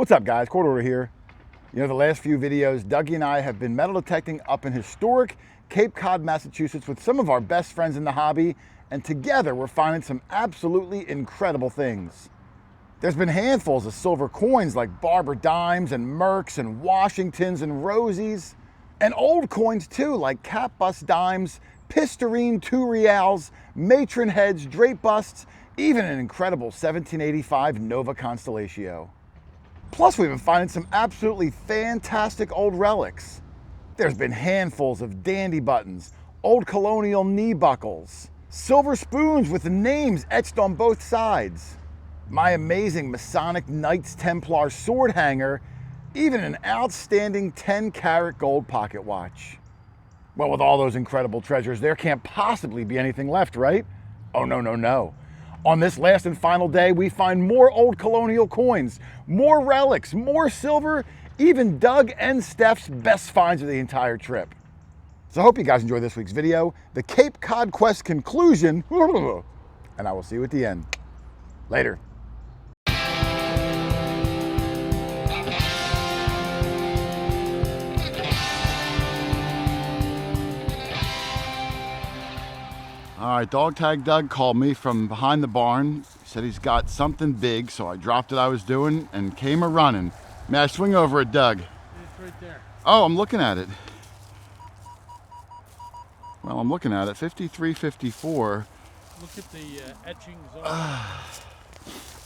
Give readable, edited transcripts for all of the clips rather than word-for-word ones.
What's up, guys? QuarterHoarder here. You know, the last few videos, Dougie and I have been metal detecting up in historic Cape Cod, Massachusetts with some of our best friends in the hobby, and together we're finding some absolutely incredible things. There's been handfuls of silver coins like Barber dimes and Mercs and Washingtons and Rosies, and old coins too like cap bust dimes, Pistarine 2 reals, matron heads, drape busts, even an incredible 1785 Nova Constellatio. Plus, we've been finding some absolutely fantastic old relics. There's been handfuls of dandy buttons, old Colonial knee buckles, silver spoons with the names etched on both sides, my amazing Masonic Knights Templar sword hanger, even an outstanding 10-karat gold pocket watch. Well, with all those incredible treasures, there can't possibly be anything left, right? Oh, no, no, no. On this last and final day, we find more old Colonial coins, more relics, more silver, even Doug and Steph's best finds of the entire trip. So I hope you guys enjoyed this week's video, the Cape Cod Quest conclusion, and I will see you at the end. Later. All right, Dog Tag Doug called me from behind the barn. He said he's got something big, so I dropped what I was doing and came a-running. May I swing over at Doug? It's right there. Oh, I'm looking at it. Well, I'm looking at it. 5354. Look at the etchings on it.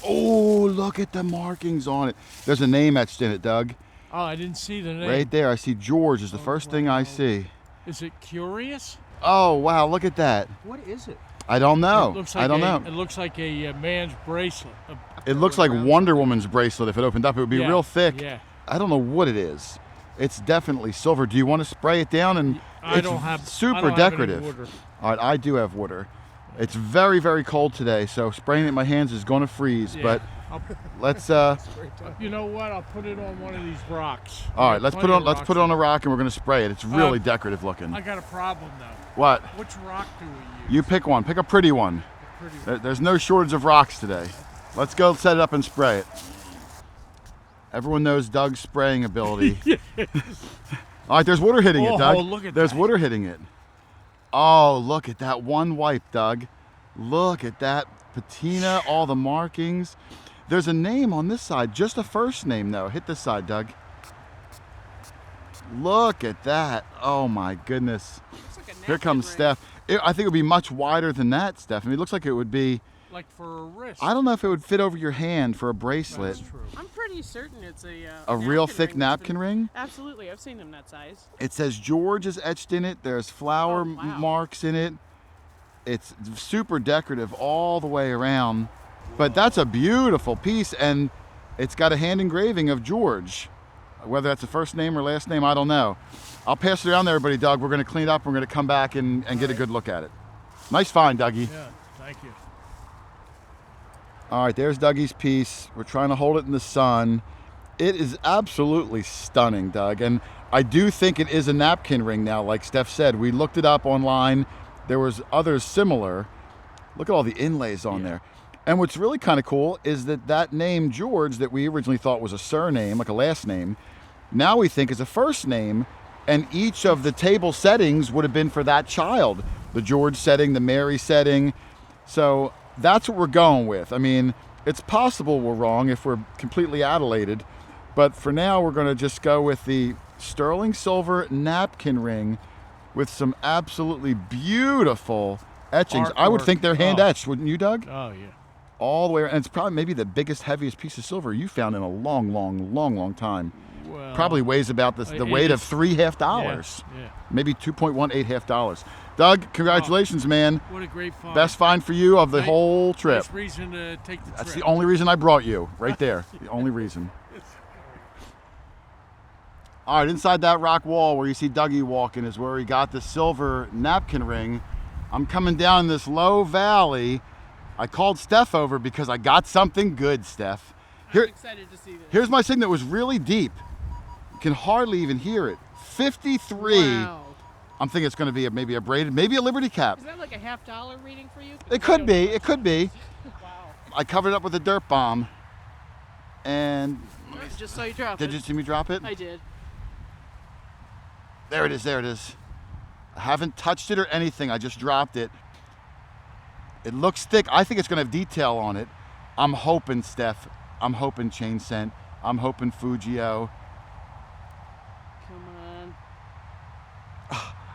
Oh, look at the markings on it. There's a name etched in it, Doug. Oh, I didn't see the name. Right there. I see George is the first thing I see. Is it curious? Oh, wow. Look at that. What is it? I don't know. It looks like I don't know. It looks like a man's bracelet. It looks like Wonder Woman's bracelet. If it opened up, it would be real thick. Yeah. I don't know what it is. It's definitely silver. Do you want to spray it down? And it's super decorative. All right, I do have water. It's very, very cold today, so spraying it in my hands is going to freeze. Yeah. But let's. You know what? I'll put it on one of these rocks. All right, let's put it on a rock, and we're going to spray it. It's really decorative looking. I got a problem though. What? Which rock do we use? You pick one. Pick a pretty one. There's no shortage of rocks today. Let's go set it up and spray it. Everyone knows Doug's spraying ability. All right, there's water hitting it, Doug. Look at there's that. water hitting it. Oh, look at that one wipe, Doug. Look at that patina, all the markings. There's a name on this side, just a first name though. Hit this side, Doug. Look at that. Oh my goodness. Like Here comes Steph. I think it would be much wider than that, Steph. I mean, it looks like it would be like for a wrist. I don't know if it would fit over your hand for a bracelet. That's true. I'm pretty certain it's A real thick napkin ring? Absolutely, I've seen them that size. It says George is etched in it. There's flower marks in it. It's super decorative all the way around. But that's a beautiful piece, and it's got a hand engraving of George. Whether that's a first name or last name, I don't know. I'll pass it around to everybody, Doug. We're going to clean it up. We're going to come back and get a good look at it. Nice find, Dougie. Yeah, thank you. All right, there's Dougie's piece. We're trying to hold it in the sun. It is absolutely stunning, Doug. And I do think it is a napkin ring now, like Steph said. We looked it up online. There was others similar. Look at all the inlays on there. And what's really kind of cool is that name George that we originally thought was a surname, like a last name, now we think is a first name, and each of the table settings would have been for that child. The George setting, the Mary setting. So that's what we're going with. I mean, it's possible we're wrong if we're completely adulated, but for now we're going to just go with the sterling silver napkin ring with some absolutely beautiful etchings. I would think they're hand etched, wouldn't you, Doug? Oh yeah. All the way around. And it's probably maybe the biggest, heaviest piece of silver you found in a long, long, long, long time. Well, Probably weighs about the weight of $3 half. Yeah. Maybe 2.18 half. Doug, congratulations, man. What a great find. Best find for you of the whole trip. Nice reason to take the trip. That's the only reason I brought you, right there. The only reason. All right, inside that rock wall where you see Dougie walking is where he got the silver napkin ring. I'm coming down this low valley. I called Steph over because I got something good, Steph. I'm excited to see this. Here's my thing that was really deep. You can hardly even hear it. 53. Wow. I'm thinking it's going to be maybe a braided, maybe a Liberty cap. Is that like a $50 reading for you? It could be. It could be. Wow. I covered it up with a dirt bomb. And let me I just saw you drop Did it. you see me drop it? I did. There it is, there it is. I haven't touched it or anything, I just dropped it. It looks thick. I think it's gonna have detail on it. I'm hoping, Steph. I'm hoping chain scent. I'm hoping Fujio. Come on.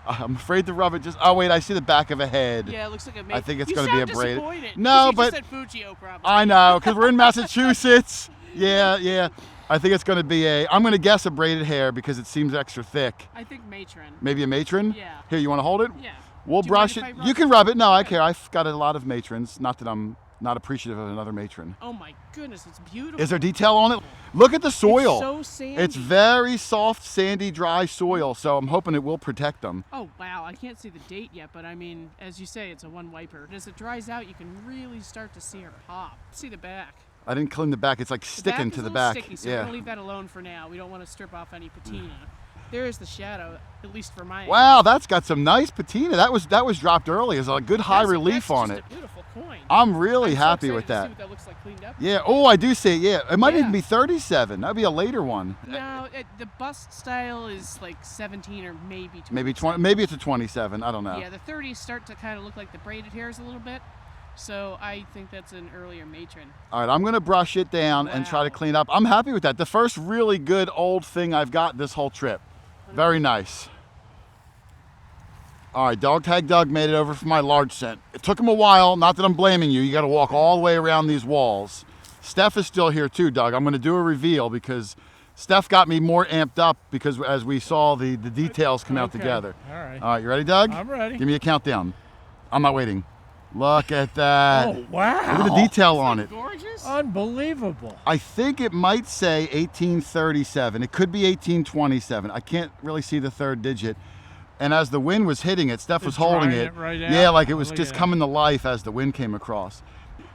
I'm afraid to rub it. Just oh wait, I see the back of a head. Yeah, it looks like a I think it's you going to be a sound braided. disappointed, No, 'cause you but just said Fujio probably. I know because we're in Massachusetts. Yeah. I think it's going to be a. I'm going to guess a braided hair because it seems extra thick. I think matron. Maybe a matron. Yeah. Here, you want to hold it? Yeah. We'll Do you brush mind it. if I rub You it? can rub it. No, I Okay. care. I've got a lot of matrons. Not that I'm not appreciative of another matron. Oh my goodness, it's beautiful. Is there detail on it? Look at the soil. It's so sandy. It's very soft, sandy, dry soil. So I'm hoping it will protect them. Oh wow, I can't see the date yet, but I mean, as you say, it's a one wiper. As it dries out, you can really start to see her pop. See the back. I didn't clean the back. It's like sticking the back to is the a little back. Sticky, so we're gonna leave that alone for now. We don't want to strip off any patina. There is the shadow, at least for my. Wow, that's got some nice patina. That was dropped early. There's a good high relief that's on just it. A beautiful coin. I'm really I'm so happy excited with to see that. what that looks like cleaned up. Yeah. Oh, I do see it. Yeah. It might Yeah. even be 37. That'd be a later one. No, the bust style is like 17 or maybe 20. Maybe 20. Maybe it's a 27. I don't know. Yeah, the 30s start to kind of look like the braided hairs a little bit. So I think that's an earlier matron. All right, I'm gonna brush it down and try to Wow. clean up. I'm happy with that. The first really good old thing I've got this whole trip. Very nice. All right, Dog Tag Doug made it over for my large scent. It took him a while, not that I'm blaming you. You gotta walk all the way around these walls. Steph is still here too, Doug. I'm gonna do a reveal because Steph got me more amped up because as we saw the details come out Okay. together. All right. All right, you ready, Doug? I'm ready. Give me a countdown. I'm not waiting. Look at that. Oh, wow. Look at the detail on it. Gorgeous. Unbelievable. I think it might say 1837. It could be 1827. I can't really see the third digit. And as the wind was hitting it, Steph was It's holding drying it. it right Yeah, out. like it was Look just at that. coming to life as the wind came across.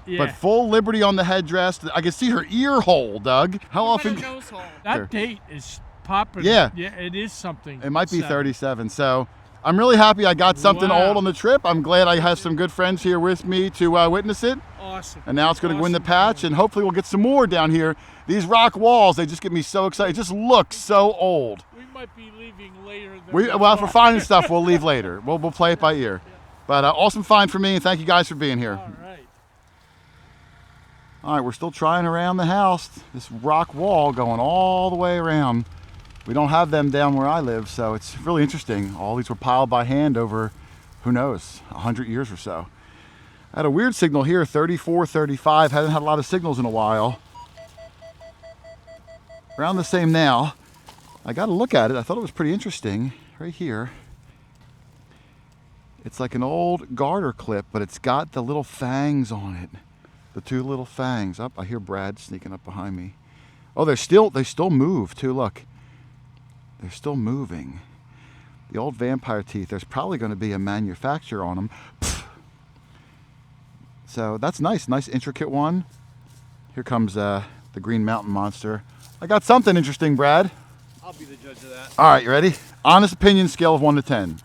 Yeah. But full liberty on the headdress. I can see her ear hole, Doug. How What about often? a nose hole? that There. date is popping. Yeah. Yeah, it is something. It might be Seven. 37. So I'm really happy I got something Wow. old on the trip. I'm glad I have some good friends here with me to witness it. Awesome. And now it's going to win the Awesome patch, coin. and hopefully we'll get some more down here. These rock walls, they just get me so excited. It just looks so old. We might be leaving later than Well, if we're thought. finding stuff, we'll leave later. We'll play it by ear. But awesome find for me, and thank you guys for being here. All right. All right, we're still trying around the house. This rock wall going all the way around. We don't have them down where I live, so it's really interesting. All these were piled by hand over, who knows, 100 years or so. I had a weird signal here, 34, 35. Haven't had a lot of signals in a while. Around the same now. I got to look at it. I thought it was pretty interesting. Right here. It's like an old garter clip, but it's got the little fangs on it. The two little fangs. Up, I hear Brad sneaking up behind me. Oh, they still move too. Look, they're still moving. The old vampire teeth. There's probably going to be a manufacturer on them. So that's nice. Nice intricate one. Here comes the Green Mountain Monster. I got something interesting, Brad. I'll be the judge of that. All right, you ready? Honest opinion scale of 1 to 10.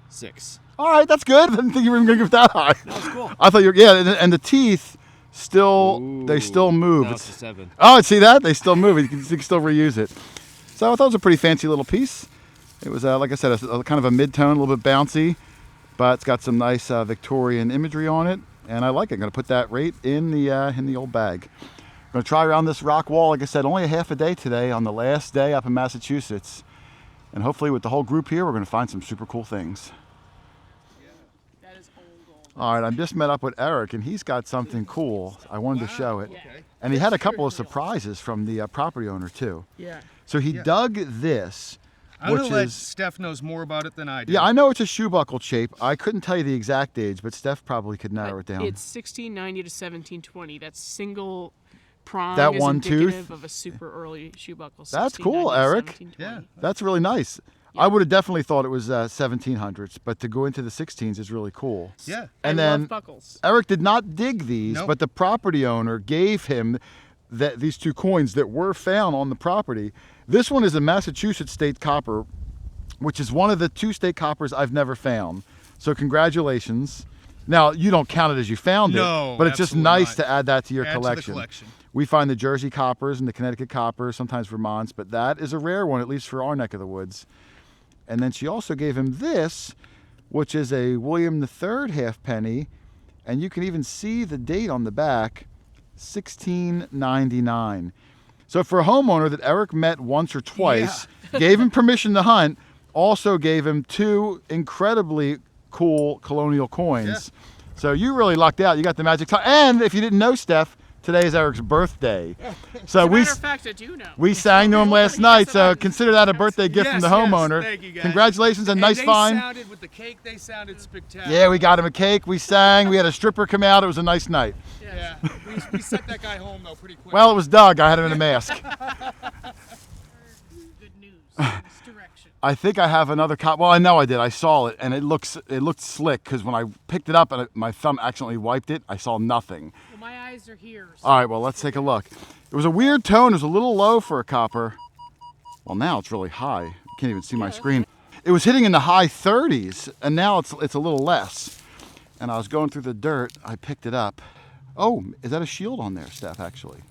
6. All right, that's good. I didn't think you were even going to give it that high. That was cool. I thought you were, yeah, and the teeth still, they still move. Now it's a 7. Oh, see that? They still move. You can still reuse it. So I thought it was a pretty fancy little piece. It was, like I said, a kind of a mid-tone, a little bit bouncy, but it's got some nice Victorian imagery on it, and I like it. I'm going to put that right in the old bag. I'm going to try around this rock wall. Like I said, only a half a day today on the last day up in Massachusetts, and hopefully with the whole group here, we're going to find some super cool things. That is old. All right, I'm just met up with Eric, and he's got something cool. I wanted to show it. Okay. And he had a couple of surprises from the property owner, too. Yeah. So he dug this, I'm which gonna let is... Steph knows more about it than I do. Yeah, I know it's a shoe buckle shape. I couldn't tell you the exact age, but Steph probably could narrow it down. It's 1690 to 1720. That's single prong That is one indicative tooth? of a super early shoe buckle. That's cool, 1690 to Eric. 1720. That's really nice. I would have definitely thought it was 1700s, but to go into the 16s is really cool. Yeah. And I then love buckles. Eric did not dig these, Nope. but the property owner gave him these two coins that were found on the property. This one is a Massachusetts state copper, which is one of the 2 state coppers I've never found. So congratulations. Now, you don't count it as you found No, it, but it's just absolutely nice not. to add that to your Add to the collection. collection. We find the Jersey coppers and the Connecticut coppers, sometimes Vermonts, but that is a rare one, at least for our neck of the woods. And then she also gave him this, which is a William III halfpenny, and you can even see the date on the back, 1699. So for a homeowner that Eric met once or twice, gave him permission to hunt, also gave him 2 incredibly cool Colonial coins. Yeah. So you really lucked out. You got the magic time. And if you didn't know, Steph, today is Eric's birthday. So As a matter of fact, I do know. we sang to him last night, so consider that a birthday gift from the homeowner. Thank you, guys. Congratulations and nice find. Sounded with the cake. They sounded spectacular. Yeah, we got him a cake. We sang. We had a stripper come out. It was a nice night. Yeah. We sent that guy home though pretty quick. Well, it was Doug. I had him in a mask. Good news in this direction. I think I have another cop. Well, I know I did. I saw it, and it looked slick because when I picked it up and my thumb accidentally wiped it, I saw nothing. Well, my eyes are here. So All right, well, let's take a look. It was a weird tone. It was a little low for a copper. Well, now it's really high. You can't even see my screen. It was hitting in the high 30s, and now it's a little less. And I was going through the dirt. I picked it up. Oh, is that a shield on there, Steph, actually?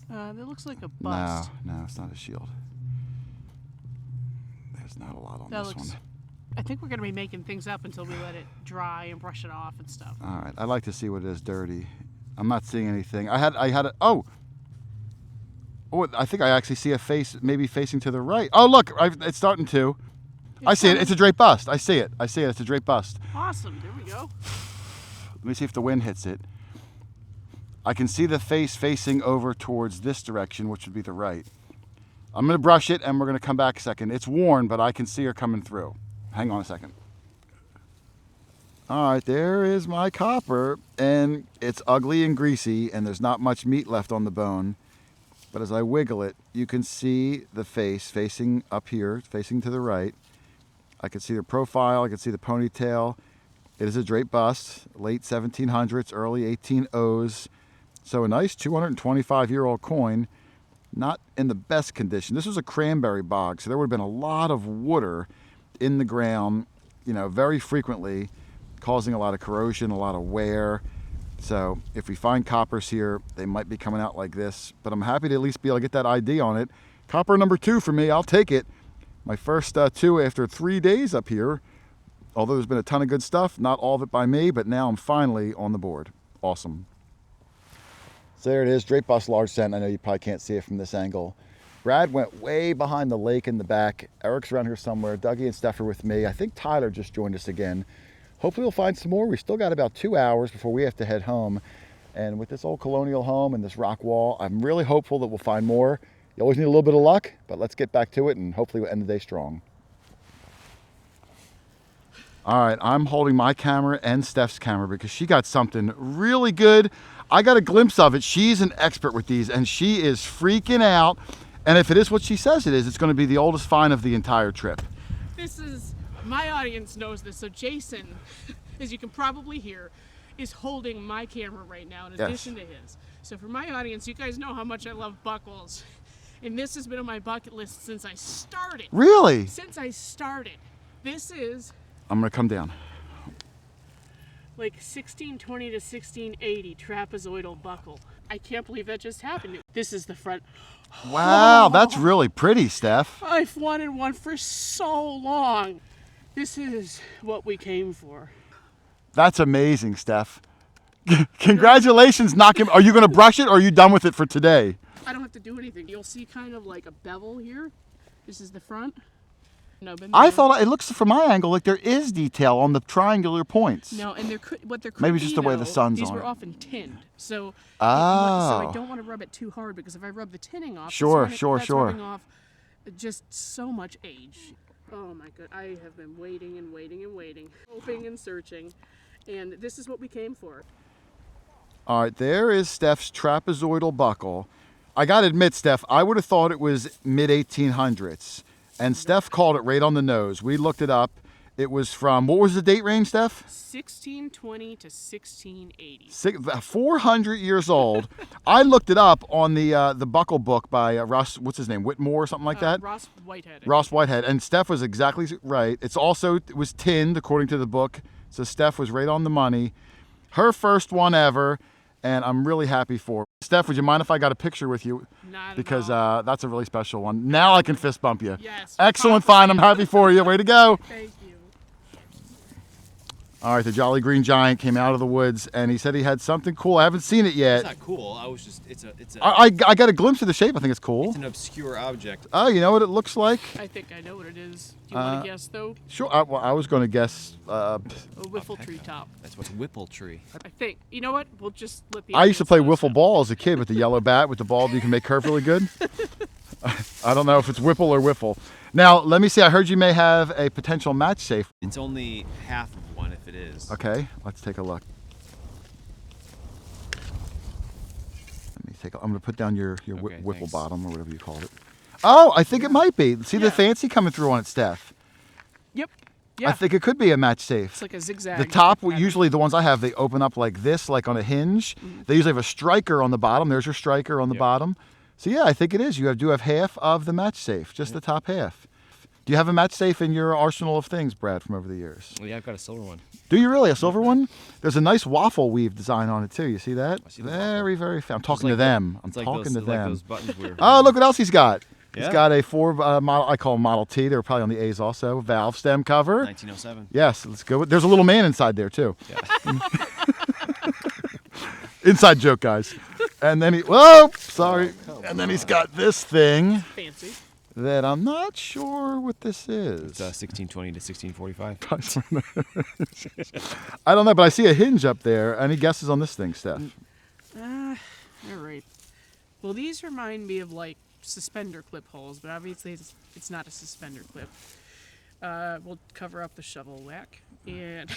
That looks like a bust. No, it's not a shield. There's not a lot on this one. I think we're going to be making things up until we let it dry and brush it off and stuff. All right, I'd like to see what it is dirty. I'm not seeing anything. I had a, oh, I think I actually see a face maybe facing to the right. Oh, look, it's starting to. I see it. It's a draped bust. I see it. It's a draped bust. Awesome. There we go. Let me see if the wind hits it. I can see the face facing over towards this direction, which would be the right. I'm going to brush it, and we're going to come back a second. It's worn, but I can see her coming through. Hang on a second. All right, there is my copper, and it's ugly and greasy, and there's not much meat left on the bone. But as I wiggle it, you can see the face facing up here, facing to the right. I can see the profile. I can see the ponytail. It is a draped bust, late 1700s, early 1800s. So a nice 225-year-old coin, not in the best condition. This was a cranberry bog, so there would have been a lot of water in the ground, very frequently, causing a lot of corrosion, a lot of wear. So if we find coppers here, they might be coming out like this, but I'm happy to at least be able to get that ID on it. Copper number 2 for me, I'll take it. My first 2 after 3 days up here. Although there's been a ton of good stuff, not all of it by me, but now I'm finally on the board. Awesome. So there it is, draped bust large cent. I know you probably can't see it from this angle. Brad went way behind the lake in the back. Eric's around here somewhere. Dougie and Steph are with me. I think Tyler just joined us again. Hopefully we'll find some more. We still got about 2 hours before we have to head home. And with this old Colonial home and this rock wall, I'm really hopeful that we'll find more. You always need a little bit of luck, but let's get back to it and hopefully we'll end the day strong. All right, I'm holding my camera and Steph's camera because she got something really good. I got a glimpse of it. She's an expert with these and she is freaking out. And if it is what she says it is, it's going to be the oldest find of the entire trip. This is, my audience knows this. So Jason, as you can probably hear, is holding my camera right now in addition to his. So for my audience, you guys know how much I love buckles. And this has been on my bucket list since I started. Really? Since I started. This is... I'm going to come down. Like 1620 to 1680 trapezoidal buckle. I can't believe that just happened. This is the front. Wow, that's really pretty, Steph. I've wanted one for so long. This is what we came for. That's amazing, Steph. Congratulations, Are you going to brush it or are you done with it for today? I don't have to do anything. You'll see kind of like a bevel here. This is the front. No, but I thought it looks from my angle like there is detail on the triangular points. No, and there could, what there could Maybe be, just the way the sun's these on were it. often tinned, so so Oh. I don't want to rub it too hard because if I rub the tinning off, Sure, that's sure. rubbing off just so much age. Oh my god, I have been waiting and waiting and waiting, hoping and searching, and this is what we came for. All right, there is Steph's trapezoidal buckle. I got to admit, Steph, I would have thought it was mid-1800s. And Steph called it right on the nose. We looked it up. It was from, what was the date range, Steph? 1620 to 1680. 400 years old. I looked it up on the buckle book by Russ, what's his name, Whitmore or something like that? Ross Whitehead. Ross Whitehead. And Steph was exactly right. It was tinned according to the book. So Steph was right on the money. Her first one ever. and I'm really happy for it. Steph, would you mind if I got a picture with you? Not Because at all. that's a really special one. Now I can fist bump you. Yes. Excellent find. I'm happy for you. Way to go. Thank you. All right, the Jolly Green Giant came out of the woods, and he said he had something cool. I haven't seen it yet. It's not cool. I was just, it's a I got a glimpse of the shape. I think it's cool. it's an obscure object. Oh, you know what it looks like? I think I know what it is. Do you want to guess though? Sure. Well, I was going to guess. A wiffle tree top. That's what's Whipple tree. I think. You know what? We'll just let the. I used to play audience wiffle ball as a kid with the yellow bat with the ball that you can make curve really good. I don't know if it's whipple or wiffle. Now, let me see. I heard you may have a potential match safe. It's only half of one if it is. Okay, let's take a look. Let me take. I'm going to put down your Okay, wiffle thanks. bottom or whatever you called it. Oh, I think it might be. See the Yeah. fancy coming through on it, Steph. Yep. Yeah. I think it could be a match safe. It's like a zigzag. The top, pattern. usually the ones I have, they open up like this, like on a hinge. They usually have a striker on the bottom. There's your striker on the Yep. bottom. So yeah, I think it is. You do have half of the match safe, just the top half. Do you have a match safe in your arsenal of things, Brad, from over the years? Well, yeah, I've got a silver one. Do you really? A silver one? There's a nice waffle weave design on it too. You see that? I see the Very, very I'm It's talking like to them. I'm It's like talking those, to like them. those buttons we were. Oh, look what else he's got. He's Yeah. got a model, I call them Model T. They were probably on the A's also. Valve stem cover. 1907. Yes, let's go. There's a little man inside there too. Yeah. Inside joke, guys. And then sorry. And then he's got this thing Fancy. that I'm not sure what this It's is. 1620 to 1645. I don't know, but I see a hinge up there. Any guesses on this thing, Steph? All right. Well, these remind me of like suspender clip holes, but obviously it's not a suspender clip. We'll cover up the shovel whack and.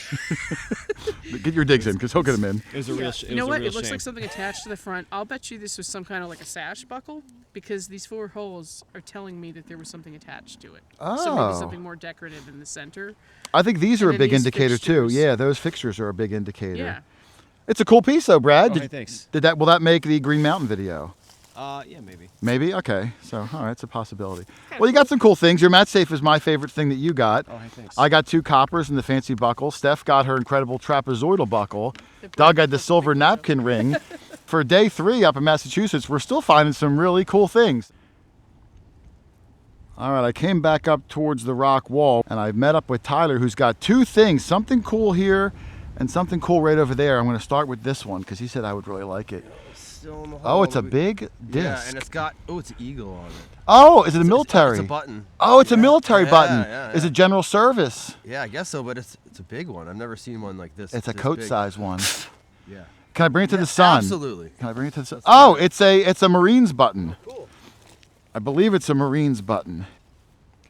Get your digs in, because he'll get them in. It was a real. You know what? It looks like something attached to the front. I'll bet you this was some kind of like a sash buckle because these 4 holes are telling me that there was something attached to it. So maybe Oh. something more decorative in the center. I think these are And a then big these indicator too. fixtures. Yeah, those fixtures are a big indicator. Yeah. It's a cool piece though, Brad. Oh, hey, thanks. Will that make the Green Mountain video? Yeah, maybe. Maybe? Okay. So, all right, it's a possibility. Well, you got some cool things. Your match safe is my favorite thing that you got. Oh, hey, thanks. I got 2 coppers and the fancy buckle. Steph got her incredible trapezoidal buckle. Doug had the silver napkin ring. For day 3 up in Massachusetts, we're still finding some really cool things. All right, I came back up towards the rock wall and I met up with Tyler, who's got 2 things, something cool here and something cool right over there. I'm going to start with this one because he said I would really like it. Still in the Oh, hole. it's a big disc. Yeah, and it's got it's an eagle on it. Oh, is it a military? It's a button. Oh, it's a military Yeah, button. yeah, Is yeah. it general service? Yeah, I guess so, but it's a big one. I've never seen one like this. It's a this coat big. size one. Yeah. Can I bring it to Yeah, the sun? Absolutely. Can I bring it to the sun? That's Oh, fine. it's a Marines button. Cool. I believe it's a Marines button.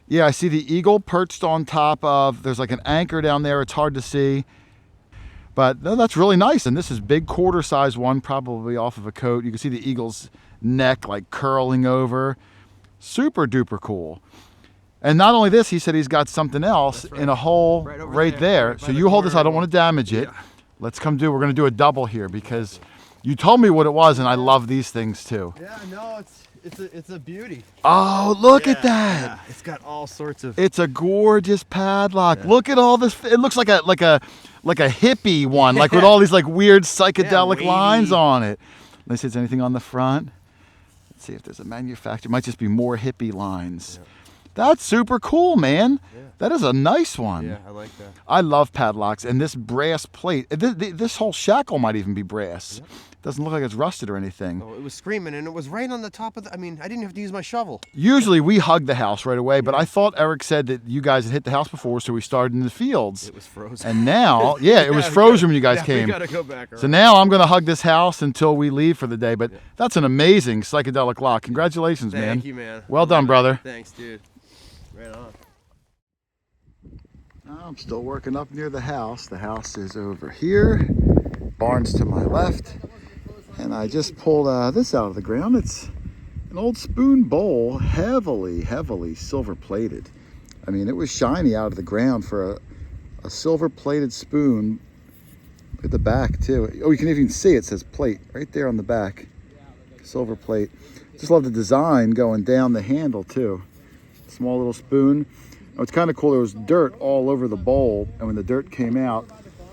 Yeah, I see the eagle perched on top of, there's like an anchor down there. It's hard to see. But no, that's really nice. And this is big quarter size one, probably off of a coat. You can see the eagle's neck like curling over. Super duper cool. And not only this, he said he's got something else in a hole Right over right there, there. right by So the you hold this. corner I don't want to damage it. Yeah. We're going to do a double here because you told me what it was and I love these things too. Yeah, no, it's a beauty. Oh, look at Yeah, that. yeah. It's got all sorts of. It's a gorgeous padlock. Look at all this. It looks like a hippie one, like with all these like weird psychedelic wavy. lines on it. Let's see if there's anything on the front. Let's see if there's a manufacturer. It might just be more hippie lines. Yeah. That's super cool, man. Yeah. That is a nice one. Yeah, I like that. I love padlocks and this brass plate. This whole shackle might even be brass. Doesn't look like it's rusted or anything. Oh, it was screaming, and it was right on the top of the. I mean, I didn't have to use my shovel. Usually we hug the house right away, but I thought Eric said that you guys had hit the house before, so we started in the fields. It was frozen. And now, yeah, it was we frozen gotta- when you guys yeah, came. We gotta go back around. So now I'm going to hug this house until we leave for the day. But that's an amazing psychedelic lock. Congratulations, man. Thank you, man. Well done, brother. Thanks, dude. Right on. I'm still working up near the house. The house is over here. Barn's to my left. And I just pulled this out of the ground. It's an old spoon bowl, heavily, heavily silver plated. I mean, it was shiny out of the ground for a silver plated spoon. Look at the back too. Oh, you can even see it says plate right there on the back. Silver plate. Just love the design going down the handle too. Small little spoon. Oh, it's kind of cool. There was dirt all over the bowl, and when the dirt came out,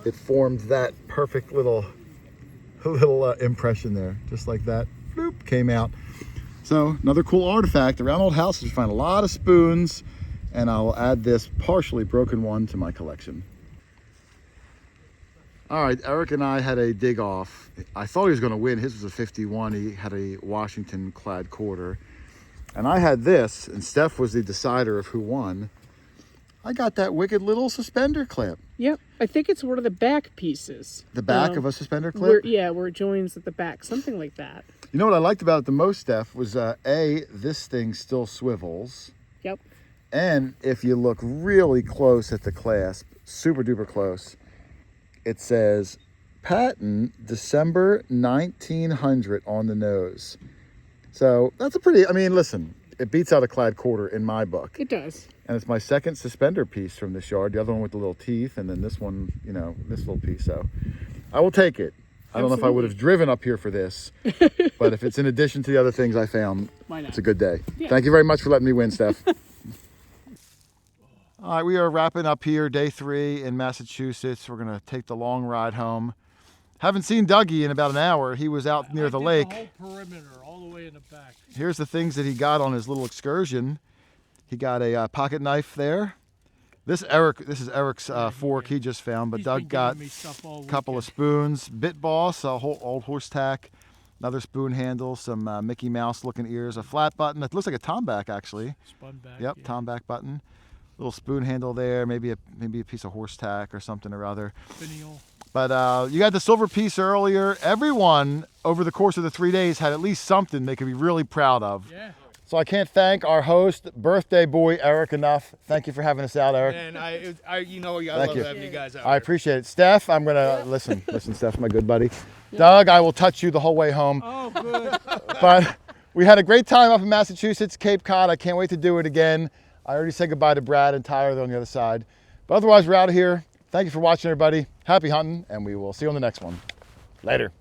it formed that perfect little little impression there, just like that. Bloop, came out. So another cool artifact. Around old houses, you find a lot of spoons, and I'll add this partially broken one to my collection. All right, Eric and I had a dig off. I thought he was going to win. His was a 51. He had a Washington clad quarter. And I had this, and Steph was the decider of who won. I got that wicked little suspender clip. Yep, I think it's one of the back pieces. The back of a suspender clip? Where it joins at the back, something like that. You know what I liked about it the most, Steph, was A, this thing still swivels. Yep. And if you look really close at the clasp, super duper close, it says patent December 1900 on the nose. So that's a pretty, I mean, listen, it beats out a clad quarter in my book. It does. And it's my second suspender piece from this yard. The other one with the little teeth, and then this one, you know, this little piece. So I will take it. I don't know if I would have driven up here for this, but if it's in addition to the other things I found, Why not? it's a good day. Yeah. Thank you very much for letting me win, Steph. All right, we are wrapping up here, day 3 in Massachusetts. We're going to take the long ride home. Haven't seen Dougie in about an hour. He was out near the lake. The whole perimeter, all the way in the back. Here's the things that he got on his little excursion. He got a pocket knife there. This is Eric's fork he just found, but He's Doug been got giving me stuff all a couple of weekend. spoons, Bit Boss, a whole old horse tack, another spoon handle, some Mickey Mouse looking ears, a flat button that looks like a tomback actually. Spun back. Yep, yeah. tomback button. Little spoon handle there, maybe a piece of horse tack or something or other. Finial. But you got the silver piece earlier. Everyone over the course of the 3 days had at least something they could be really proud of. Yeah. So I can't thank our host, birthday boy Eric, enough. Thank you for having us out, Eric. And I you know, I Thank love you. having you guys out. I appreciate it. Steph, I'm gonna listen, Steph, my good buddy. Doug, I will touch you the whole way home. Oh, good. But we had a great time up in Massachusetts, Cape Cod. I can't wait to do it again. I already said goodbye to Brad and Tyler. They're on the other side. But otherwise, we're out of here. Thank you for watching, everybody. Happy hunting, and we will see you on the next one. Later.